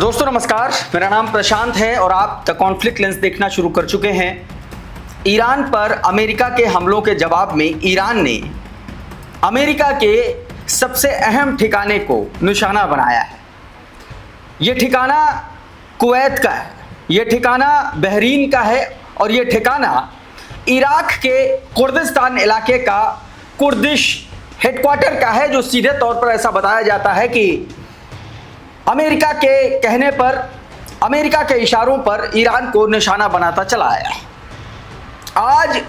दोस्तों नमस्कार, मेरा नाम प्रशांत है और आप द कॉन्फ्लिक्ट लेंस देखना शुरू कर चुके हैं। ईरान पर अमेरिका के हमलों के जवाब में ईरान ने अमेरिका के सबसे अहम ठिकाने को निशाना बनाया है। ये ठिकाना कुवैत का है, ये ठिकाना बहरीन का है और ये ठिकाना इराक के कुर्दिस्तान इलाके का कुर्दिश हेडक्वार्टर का है, जो सीधे तौर पर ऐसा बताया जाता है कि अमेरिका के कहने पर, अमेरिका के इशारों पर ईरान को निशाना बनाता चला आया है। आज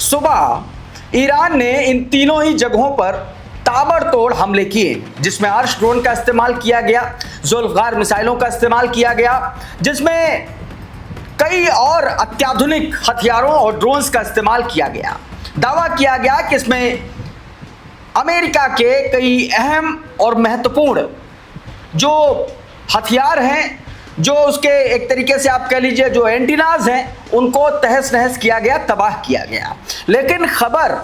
सुबह ईरान ने इन तीनों ही जगहों पर ताबड़तोड़ हमले किए, जिसमें आर्श ड्रोन का इस्तेमाल किया गया, जुल्फकार मिसाइलों का इस्तेमाल किया गया, जिसमें कई और अत्याधुनिक हथियारों और ड्रोन्स का इस्तेमाल किया गया। दावा किया गया कि इसमें अमेरिका के कई अहम और महत्वपूर्ण जो हथियार हैं, जो उसके एक तरीके से आप कह लीजिए जो एंटीनाज हैं, उनको तहस नहस किया गया, तबाह किया गया। लेकिन खबर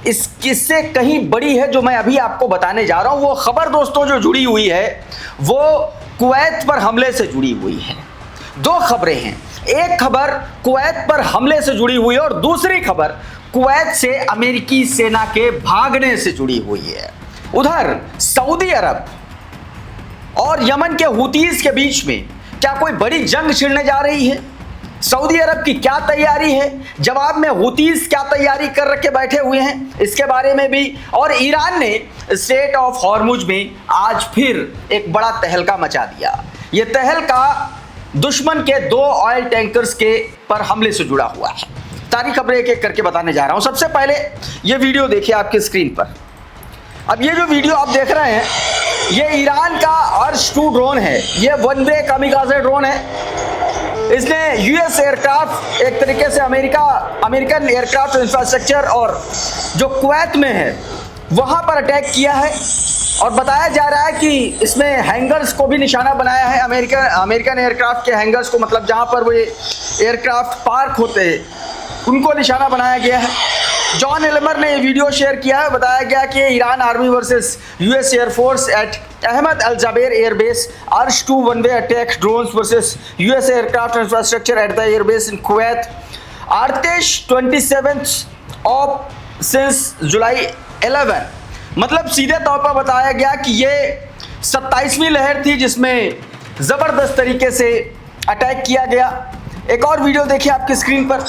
इससे कहीं बड़ी है, जो मैं अभी आपको बताने जा रहा हूं। वो खबर दोस्तों जो जुड़ी हुई है वो कुवैत पर हमले से जुड़ी हुई है। दो खबरें हैं, एक खबर कुवैत पर हमले से जुड़ी हुई है और दूसरी खबर कुवैत से अमेरिकी सेना के भागने से जुड़ी हुई है। उधर सऊदी अरब और यमन के हुतीज के बीच में क्या कोई बड़ी जंग छिड़ने जा रही है? सऊदी अरब की क्या तैयारी है? जवाब में हुतीज क्या तैयारी कर रखे बैठे हुए हैं, इसके बारे में भी। और ईरान ने स्ट्रेट ऑफ हॉर्मुज में आज फिर एक बड़ा तहलका मचा दिया। यह तहलका दुश्मन के 2 ऑयल टैंकर्स के पर हमले से जुड़ा हुआ है। सारी खबरें एक एक करके बताने जा रहा हूं। सबसे पहले ये वीडियो देखिए आपकी स्क्रीन पर। अब ये जो वीडियो आप देख रहे हैं, ये ईरान का आर्श 2 ड्रोन है। ये वन वे कामिकाज़े ड्रोन है। इसने यूएस एयरक्राफ्ट, एक तरीके से अमेरिकन एयरक्राफ्ट इंफ्रास्ट्रक्चर और जो कुवैत में है वहां पर अटैक किया है। और बताया जा रहा है कि इसमें हैंगर्स को भी निशाना बनाया है, अमेरिकन एयरक्राफ्ट के हैंगर्स को, मतलब जहां पर वो एयरक्राफ्ट पार्क होते हैं उनको निशाना बनाया गया है। जॉन एल्मर ने ये वीडियो शेयर किया है। बताया गया कि Iran army versus US air force at Ahmad al Jaber airbase, Arash 2 one way attack drones versus US aircraft infrastructure at the airbase in Kuwait, Artesh 27 of since July 11। मतलब सीधे तौर पर बताया गया कि ये 27वीं लहर थी जिसमें ज़बरदस्त तरीके से अटैक किया गया। एक और वीडियो देखिए आपकी स्क्रीन पर।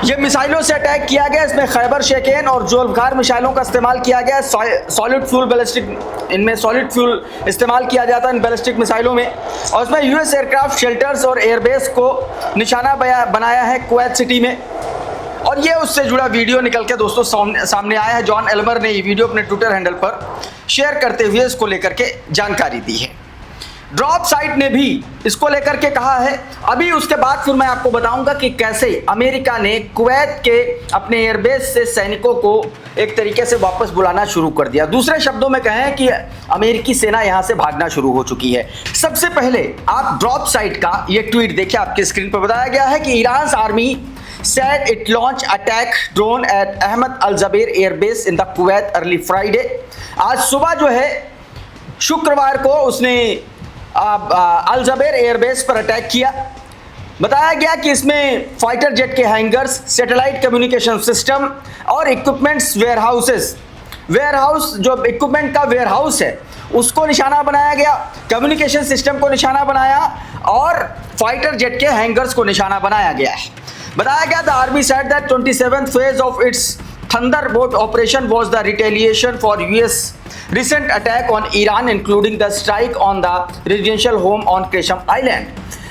ये मिसाइलों से अटैक किया गया। इसमें खैबर शेकेन और जुल्फकार मिसाइलों का इस्तेमाल किया गया। सॉलिड फ्यूल बैलिस्टिक, इनमें सॉलिड फ्यूल इस्तेमाल किया जाता है इन बैलिस्टिक मिसाइलों में। और इसमें यूएस एयरक्राफ्ट शेल्टर्स और एयरबेस को निशाना बनाया है कुवैत सिटी में। और ये उससे जुड़ा वीडियो निकल के दोस्तों सामने आया है। जॉन एल्मर ने ये वीडियो अपने ट्विटर हैंडल पर शेयर करते हुए इसको लेकर के जानकारी दी है। ड्रॉप साइट ने भी इसको लेकर के कहा है। अभी उसके बाद फिर मैं आपको बताऊंगा कि कैसे अमेरिका ने कुवैत के अपने एयरबेस से सैनिकों को एक तरीके से वापस बुलाना शुरू कर दिया। दूसरे शब्दों में कहें कि अमेरिकी सेना यहां से भागना शुरू हो चुकी है। सबसे पहले आप ड्रॉप साइट का ये ट्वीट देखिए आपकी स्क्रीन पर। बताया गया है कि Iran army said it launched attack drone at Ahmad Al Jaber Air Base in the Kuwait early Friday। आज सुबह जो है शुक्रवार को उसने अल जबेर एयरबेस पर अटैक किया। बताया गया कि इसमें फाइटर जेट के हैंगर्स, सैटेलाइट कम्युनिकेशन सिस्टम और इक्विपमेंट्स वेयरहाउस जो इक्विपमेंट का वेयरहाउस है उसको निशाना बनाया गया, कम्युनिकेशन सिस्टम को निशाना बनाया और फाइटर जेट के हैंगर्स को निशाना बनाया गया है। बताया गया the army said that 27th phase of its Thunderbolt operation was the retaliation for US recent attack on Iran, including the strike on the residential home on Qasem Island।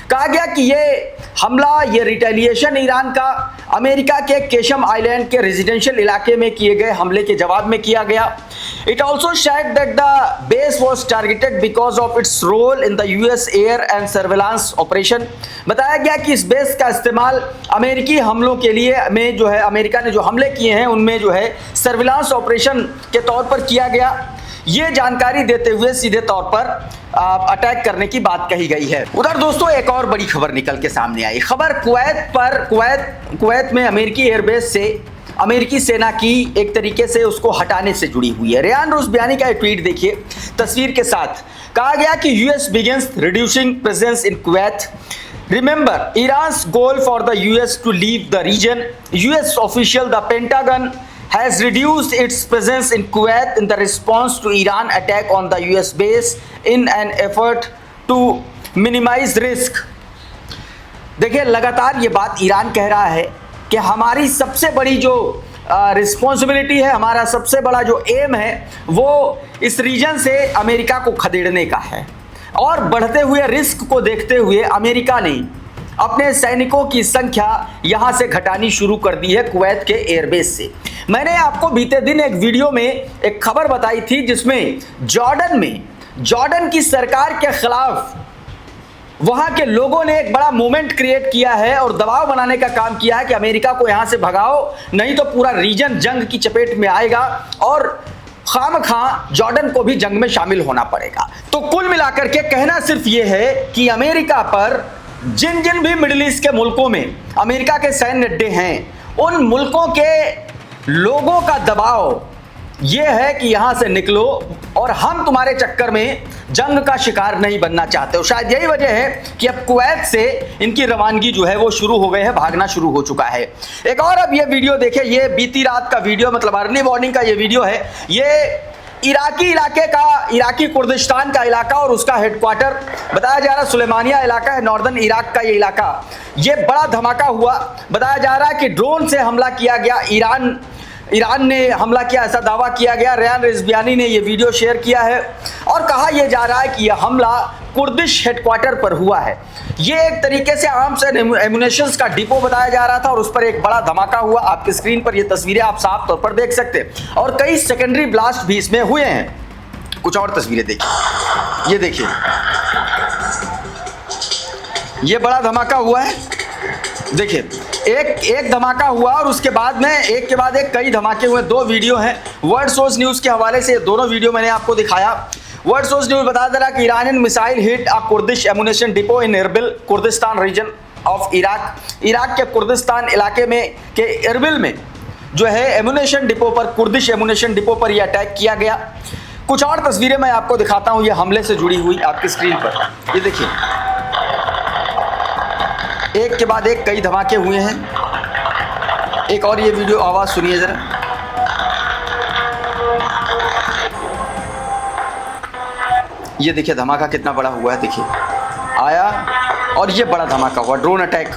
कहा गया कि ये हमला, ये रिटेलिएशन ईरान का America के Qeshm island के residential इलाके में किए गए हमले के जवाब में किया गया। It also said that the base was targeted because of its role in the US air and surveillance operation. बताया गया कि इस बेस का इस्तेमाल अमेरिकी हमलों के लिए में जो है, अमेरिका ने जो हमले किए हैं उनमें जो है सर्विलांस ऑपरेशन के तौर पर किया गया। ये जानकारी देते हुए सीधे तौर पर अटैक करने की बात कही गई है। उधर दोस्तों एक और बड़ी खबर निकल के सामने आई। खबर कुवैत में अमेरिकी एयरबेस से अमेरिकी सेना की एक तरीके से उसको हटाने से जुड़ी हुई है। रेयान रुज़बियानी का एक ट्वीट देखिए तस्वीर के साथ, कहा गया कि US begins reducing presence in Kuwait, remember Iran's goal for the US to leave the region, US official the Pentagon has reduced its presence in Kuwait in the response to Iran attack on the US base in an effort to minimize risk। देखिए लगातार ये बात Iran कह रहा है कि हमारी सबसे बड़ी जो रिस्पॉन्सिबिलिटी है, हमारा सबसे बड़ा जो एम है वो इस रीजन से अमेरिका को खदेड़ने का है, और बढ़ते हुए रिस्क को देखते हुए अमेरिका ने अपने सैनिकों की संख्या यहां से घटानी शुरू कर दी है कुवैत के एयरबेस से। मैंने आपको बीते दिन एक वीडियो में एक खबर बताई थी जिसमें जॉर्डन की सरकार के खिलाफ वहां के लोगों ने एक बड़ा मूवमेंट क्रिएट किया है और दबाव बनाने का काम किया है कि अमेरिका को यहां से भगाओ, नहीं तो पूरा रीजन जंग की चपेट में आएगा और खामखा जॉर्डन को भी जंग में शामिल होना पड़ेगा। तो कुल मिलाकर के कहना सिर्फ ये है कि अमेरिका पर जिन जिन भी मिडिल ईस्ट के मुल्कों में अमेरिका के सैन्य अड्डे हैं, उन मुल्कों के लोगों का दबाव यह है कि यहां से निकलो और हम तुम्हारे चक्कर में जंग का शिकार नहीं बनना चाहते हो। शायद यही वजह है कि अब कुवैत से इनकी रवानगी जो है वो शुरू हो गए है, भागना शुरू हो चुका है। एक और अब ये वीडियो देखें, ये बीती रात का वीडियो, मतलब अर्ली मॉर्निंग का ये वीडियो है। ये इराकी कुर्दिस्तान का इलाका और उसका हेडक्वार्टर बताया जा रहा है सुलेमानिया इलाका है, नॉर्दर्न इराक का ये इलाका। ये बड़ा धमाका हुआ, बताया जा रहा है कि ड्रोन से हमला किया गया, ईरान ने हमला किया, ऐसा दावा किया गया। रेयान रुज़बियानी ने ये वीडियो शेयर किया है और कहा यह जा रहा है कि यह हमला कुर्दिश हेडक्वार्टर पर हुआ है। ये एक तरीके से आर्म्स एंड एमुनेशंस का डिपो बताया जा रहा था और उस पर एक बड़ा धमाका हुआ। आपकी स्क्रीन पर ये तस्वीरें आप साफ तौर पर देख सकते हैं और कई सेकेंडरी ब्लास्ट भी इसमें हुए हैं। कुछ और तस्वीरें देखिए, ये देखिए, ये बड़ा धमाका हुआ है। देखिए एक धमाका हुआ और उसके बाद में एक के बाद एक कई धमाके हुए। दो वीडियो हैं वर्ल्ड सोर्स न्यूज़ के हवाले से, दोनों वीडियो मैंने आपको दिखाया। वर्ल्ड सोर्स न्यूज़ बता दे रहा कि Iranian missile hit a Kurdish ammunition depot in Erbil Kurdistan region of Iraq के कुर्दिस्तान इलाके में के एरबिल में जो है एमुनेशन डिपो पर, कुर्दिश एमुनेशन डिपो पर यह अटैक किया गया। कुछ और तस्वीरें मैं आपको दिखाता हूँ ये हमले से जुड़ी हुई आपकी स्क्रीन पर। ये देखिए एक के बाद एक कई धमाके हुए हैं। एक और ये वीडियो आवाज़ सुनिए ज़रा। ये देखिए धमाका कितना बड़ा हुआ है, देखिए आया और ये बड़ा धमाका हुआ, ड्रोन अटैक।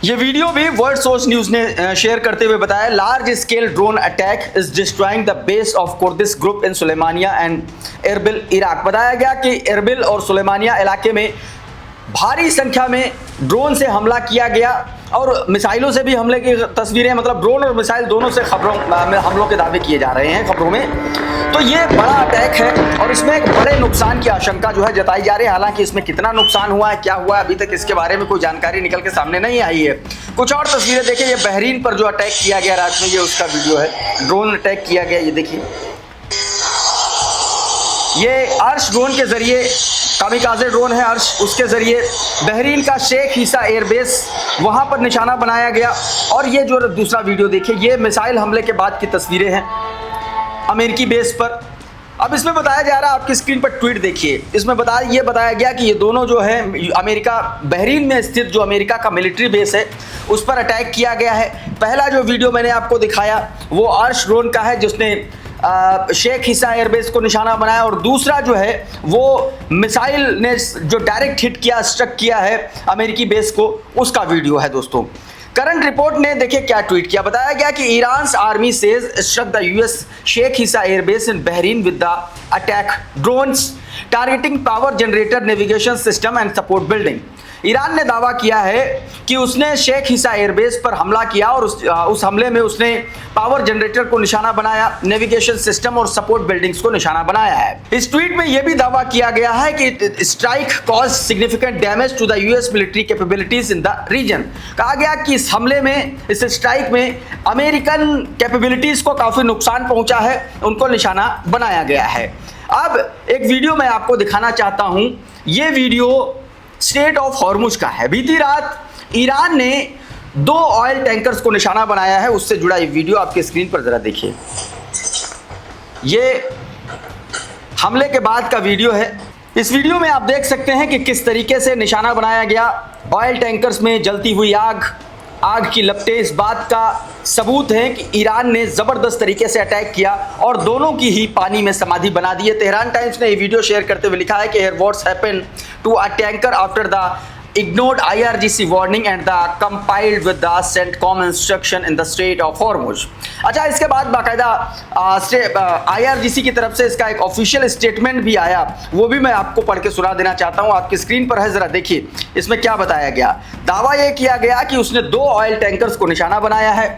ये वीडियो भी वर्ल्ड सोर्स न्यूज़ ने शेयर करते हुए बताया, large scale drone attack is destroying the base of Kurdish group in Sulaymaniyah and Erbil Iraq. बताया गया कि एरबिल और सुलेमानिया इलाके में भारी संख्या में ड्रोन से हमला किया गया और मिसाइलों से भी हमले की तस्वीरें, मतलब ड्रोन और मिसाइल दोनों से हमलों के दावे किए जा रहे हैं खबरों में। तो ये बड़ा अटैक है और इसमें एक बड़े नुकसान की आशंका जो है जताई जा रही है। हालांकि इसमें कितना नुकसान हुआ है, क्या हुआ है, अभी तक इसके बारे में कोई जानकारी निकल के सामने नहीं आई है। कुछ और तस्वीरें देखिए, ये बहरीन पर जो अटैक किया गया रात में, ये उसका वीडियो है, ड्रोन अटैक किया गया। ये देखिए ये अर्श ड्रोन के जरिए, कामिकाज़े ड्रोन है अर्श, उसके ज़रिए बहरीन का शेख ईसा एयरबेस वहाँ पर निशाना बनाया गया। और ये जो दूसरा वीडियो देखिए, ये मिसाइल हमले के बाद की तस्वीरें हैं अमेरिकी बेस पर। अब इसमें बताया जा रहा है, आपकी स्क्रीन पर ट्वीट देखिए, इसमें बताया गया कि ये दोनों जो है अमेरिका बहरीन में स्थित जो अमेरिका का मिलिट्री बेस है उस पर अटैक किया गया है। पहला जो वीडियो मैंने आपको दिखाया वो अर्श ड्रोन का है जिसने शेख ईसा एयरबेस को निशाना बनाया, और दूसरा जो है वो मिसाइल ने जो डायरेक्ट हिट किया, स्ट्रक किया है अमेरिकी बेस को, उसका वीडियो है दोस्तों। करंट रिपोर्ट ने देखिए क्या ट्वीट किया, बताया गया कि Iran army says struck the US Sheikh Isa airbase in Bahrain with the attack drones targeting power generator navigation system and support building. Iran ने दावा किया है कि उसने शेख ईसा एयरबेस पर हमला किया और उस हमले में उसने पावर जनरेटर को निशाना बनाया, नेविगेशन सिस्टम और सपोर्ट बिल्डिंग्स को निशाना बनाया है। इस ट्वीट में यह भी दावा किया गया है कि strike cause significant damage to the US military capabilities in the region. कहा गया कि इस हमले में, इस स्ट्राइक में अमेरिकन कैपेबिलिटीज को काफी नुकसान पहुंचा है, उनको निशाना बनाया गया है। अब एक वीडियो मैं आपको दिखाना चाहता हूं, ये वीडियो स्ट्रेट ऑफ हॉर्मुज का है। बीती रात ईरान ने 2 ऑयल टैंकर्स को निशाना बनाया है, उससे जुड़ा ये वीडियो आपके स्क्रीन पर जरा देखिए। ये हमले के बाद का वीडियो है। इस वीडियो में आप देख सकते हैं कि किस तरीके से निशाना बनाया गया। ऑयल टैंकर्स में जलती हुई आग की लपटें इस बात का सबूत है कि ईरान ने ज़बरदस्त तरीके से अटैक किया और दोनों की ही पानी में समाधि बना दी है। तेहरान टाइम्स ने ये वीडियो शेयर करते हुए लिखा है कि here what's happened to a tanker after the ignored IRGC warning and the complied with the CENTCOM instruction in the Strait of Hormuz। अच्छा, इसके बाद बाकायदा IRGC की तरफ से इसका एक ऑफिशियल स्टेटमेंट भी आया, वो भी मैं आपको पढ़ के सुना देना चाहता हूँ। आपकी स्क्रीन पर है, जरा देखिए इसमें क्या बताया गया। दावा यह किया गया कि उसने 2 ऑयल टैंकर्स को निशाना बनाया है।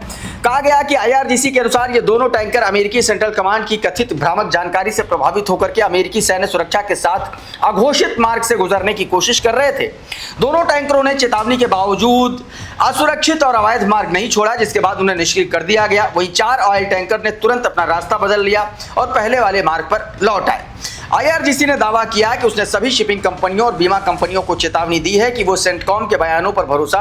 कहा गया कि IRGC के अनुसार ये दोनों टैंकर अमेरिकी सेंट्रल कमांड की कथित भ्रामक जानकारी से प्रभावित होकर के अमेरिकी सैन्य सुरक्षा के साथ अघोषित मार्ग से गुजरने की कोशिश कर रहे थे। दोनों टैंकरों ने चेतावनी के बावजूद असुरक्षित और अवैध मार्ग नहीं छोड़ा, जिसके बाद उन्हें निष्क्रिय कर दिया गया। वहीं 4 ऑयल टैंकर ने तुरंत अपना रास्ता बदल लिया और पहले वाले मार्ग पर लौट आए। IRGC ने दावा किया कि उसने सभी शिपिंग कंपनियों और बीमा कंपनियों को चेतावनी दी है कि वो सेंटकॉम के बयानों पर भरोसा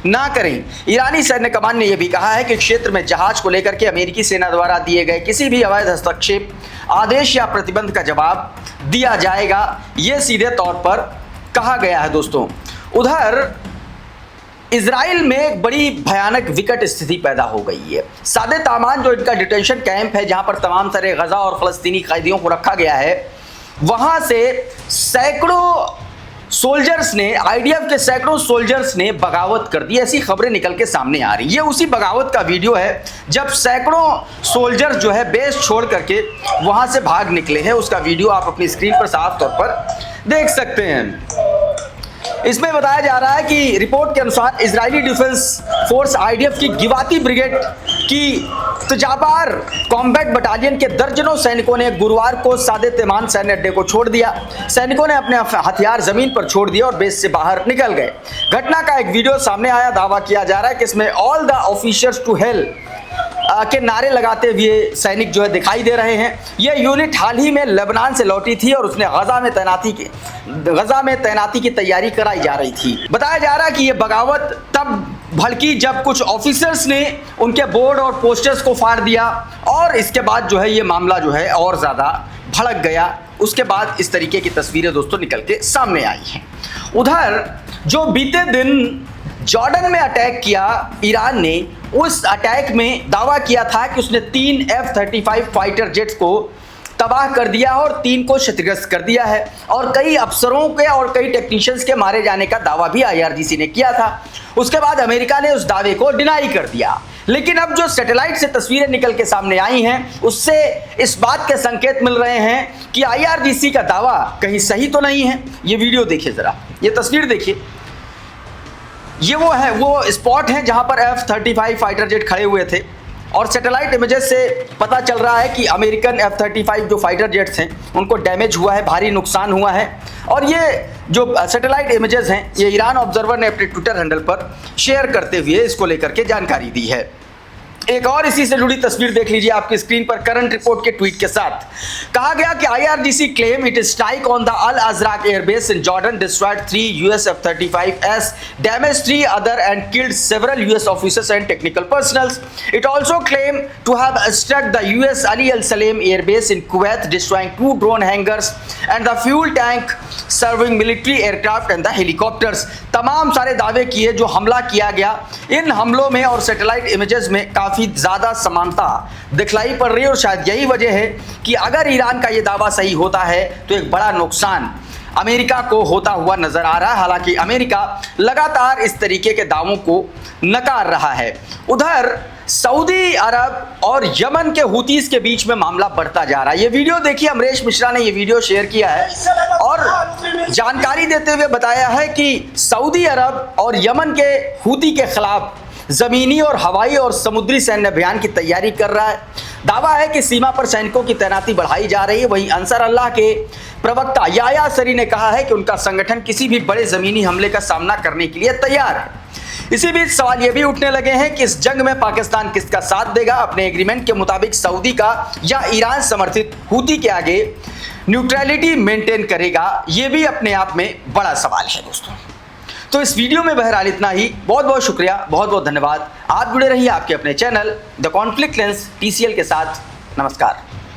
ना करें। ईरानी सैन्य कमान ने यह भी कहा है कि क्षेत्र में जहाज को लेकर के अमेरिकी सेना द्वारा दिए गए किसी भी अवैध हस्तक्षेप, आदेश या प्रतिबंध का जवाब दिया जाएगा। ये सीधे तौर पर कहा गया है। दोस्तों, उधर इजराइल में एक बड़ी भयानक विकट स्थिति पैदा हो गई है। सादे तामान जो इनका डिटेंशन कैंप है, जहां पर तमाम सारे गजा और फलस्तीनी कैदियों को रखा गया है, वहां से सैकड़ों सोल्जर्स ने, IDF के सैकड़ों सोल्जर्स ने बगावत कर दी। ऐसी खबरें निकल के सामने आ रही। ये उसी बगावत का वीडियो है जब सैकड़ों सोल्जर्स जो है बेस छोड़ करके वहां से भाग निकले हैं। उसका वीडियो आप अपनी स्क्रीन पर साफ तौर पर देख सकते हैं। इसमें बताया जा रहा है कि रिपोर्ट के अनुसार इजरायली डिफेंस फोर्स IDF की गिवाती ब्रिगेड की तजाबार कॉम्बैट बटालियन के दर्जनों सैनिकों ने गुरुवार को सादे तेमान सैन्य अड्डे को छोड़ दिया। सैनिकों ने अपने हथियार जमीन पर छोड़ दिए और बेस से बाहर निकल गए। घटना का एक वीडियो सामने आया। दावा किया जा रहा है कि इसमें all the officers to hell के नारे लगाते हुए सैनिक जो है दिखाई दे रहे हैं। यह यूनिट हाल ही में लेबनान से लौटी थी और उसने गजा में तैनाती की तैयारी कराई जा रही थी। बताया जा रहा है कि यह बगावत तब भड़की जब कुछ ऑफिसर्स ने उनके बोर्ड और पोस्टर्स को फाड़ दिया और इसके बाद जो है ये मामला जो है और ज़्यादा भड़क गया। उसके बाद इस तरीके की तस्वीरें दोस्तों निकल के सामने आई हैं। उधर जो बीते दिन जॉर्डन में अटैक किया ईरान ने, उस अटैक में दावा किया था कि उसने 3 F-35 फाइटर जेट्स को तबाह कर दिया और 3 को क्षतिग्रस्त कर दिया है और कई अफसरों के और कई टेक्नीशियंस के मारे जाने का दावा भी IRGC ने किया था। उसके बाद अमेरिका ने उस दावे को डिनाई कर दिया। लेकिन अब जो सैटेलाइट से तस्वीरें निकल के सामने आई हैं, उससे इस बात के संकेत मिल रहे हैं कि IRGC का दावा कहीं सही तो नहीं है। ये वीडियो देखिए जरा, ये तस्वीर देखिए। ये वो स्पॉट है जहां पर F-35 फाइटर जेट खड़े हुए थे और सैटेलाइट इमेजेस से पता चल रहा है कि अमेरिकन F-35 जो फाइटर जेट्स हैं उनको डैमेज हुआ है, भारी नुकसान हुआ है। और ये जो सैटेलाइट इमेजेस हैं, ये ईरान ऑब्जर्वर ने अपने ट्विटर हैंडल पर शेयर करते हुए इसको लेकर के जानकारी दी है। एक और इसी से जुड़ी तस्वीर देख लीजिए आपकी स्क्रीन पर, करंट रिपोर्ट के ट्वीट के साथ। कहा गया कि IRGC claim it strike on the al Azraq airbase in Jordan destroyed 3 US F-35s, damaged 3 other and killed several US officers and technical personnel. It also claimed to have struck the US Ali Al Salem airbase in Kuwait, destroying 2 drone hangars and the fuel tank serving military aircraft and the helicopters. तमाम सारे दावे किए जो हमला किया गया। इन हमलों में और सैटेलाइट इमेजेस में काफी ज्यादा समानता दिखलाई पड़ रही है और शायद यही वजह है कि अगर ईरान का ये दावा सही होता है तो एक बड़ा नुकसान अमेरिका को होता हुआ नजर आ रहा है। हालांकि अमेरिका लगातार इस तरीके के दावों को नकार रहा है। उधर सऊदी अरब और यमन के हुतीस के बीच में मामला बढ़ता जा रहा है। ये वीडियो देखिए, अमरीश मिश्रा ने ये वीडियो शेयर किया है और जानकारी देते हुए बताया है कि सऊदी अरब और यमन के हुती के खिलाफ जमीनी और हवाई और समुद्री सैन्य अभियान की तैयारी कर रहा है। दावा है कि सीमा पर सैनिकों की तैनाती बढ़ाई जा रही है। वहीं अंसार अल्लाह के प्रवक्ता याया सरी ने कहा है कि उनका संगठन किसी भी बड़े जमीनी हमले का सामना करने के लिए तैयार है। इसी बीच सवाल ये भी उठने लगे हैं कि इस जंग में पाकिस्तान किसका साथ देगा। अपने एग्रीमेंट के मुताबिक सऊदी का या ईरान समर्थित हुती के आगे न्यूट्रलिटी मेंटेन करेगा। ये भी अपने आप में बड़ा सवाल है दोस्तों। तो इस वीडियो में बहरहाल इतना ही। बहुत बहुत शुक्रिया, बहुत बहुत धन्यवाद। आप जुड़े रहिए आपके अपने channel the conflict lens TCL के साथ। नमस्कार।